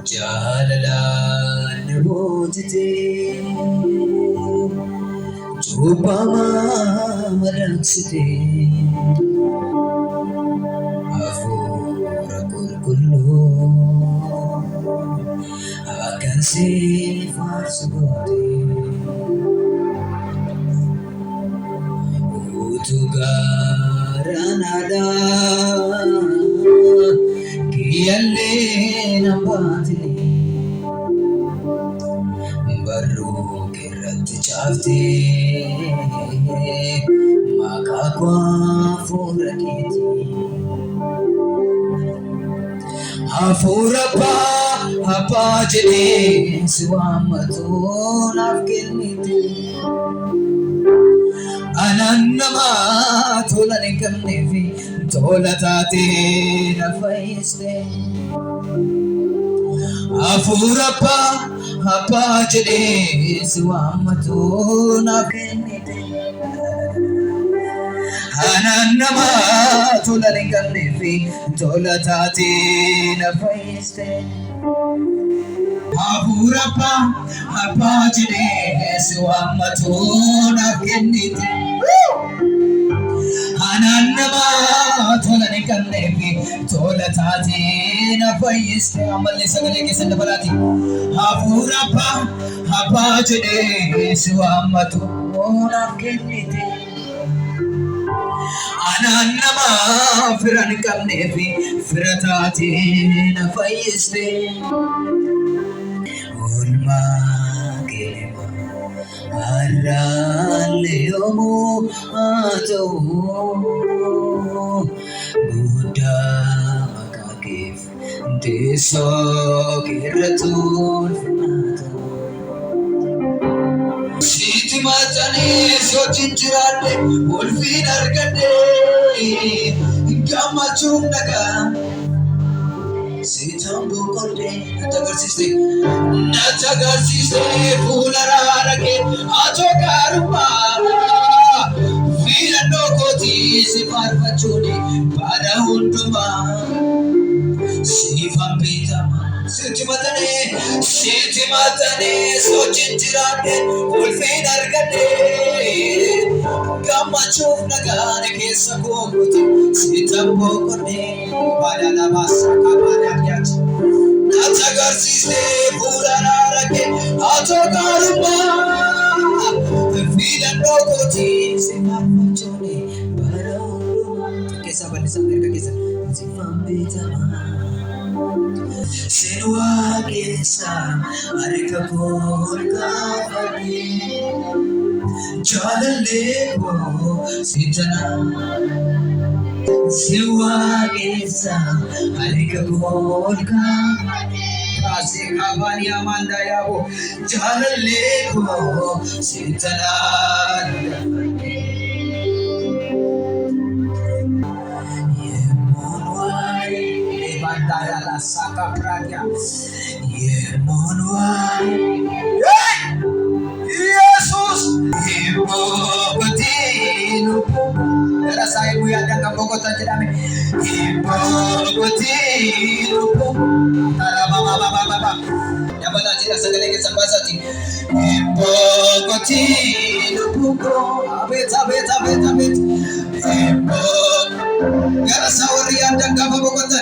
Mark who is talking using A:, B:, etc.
A: Jalalan bojte chupama maraksite afura kulkullu akan si farsugote utugaranada kiyalle nambatini barru kirratti chafte makakwa furakiti afurapa apajene siwamatu nafkilniti anannama tolane kamnefi tolatate nafaiste afurapa apajene siwamatu nafkilniti anannama tolane kamnefi tolatate nafaiste afurapa apajene siwamatu nafkilniti anannama tolane kamnefi tolatate nafaiste amalli sagale ke sandabalati afurapa apajene siwamatu nafkilniti anannama firan kamnefi firatate nafaiste ulma kelema araleomu ato buddha makakif deso kiratun Siti matane so chinchirade ulfin argade gamachum naga Sitambo konde natagarsiste fulararake ajogaruma filano koti sifarfachuni pada unduma sifambitama Siti matane so chinchirade ulfin argade gamachum nagane kesa komuti sitambo konde pada la basa kabana yach natagarsiste fulararake ajogaruma filano koti sifarfachuni pada unduma kesa balisa mereka kesa sifambitama Senwa kesa arika kolka fadi Jalalle ko sitana Senwa kesa arika kolka Kasi kabani amanda yabo Jalalle ko sitana Bandaya la saka pradia Yemonwai Yesus Ibogotinu Dala saya buya danga bogota jedame Ibogotinu Tara baba Yabala jira sagale ke sabasati Ibogotinu Abeta Yara sawari danga bogota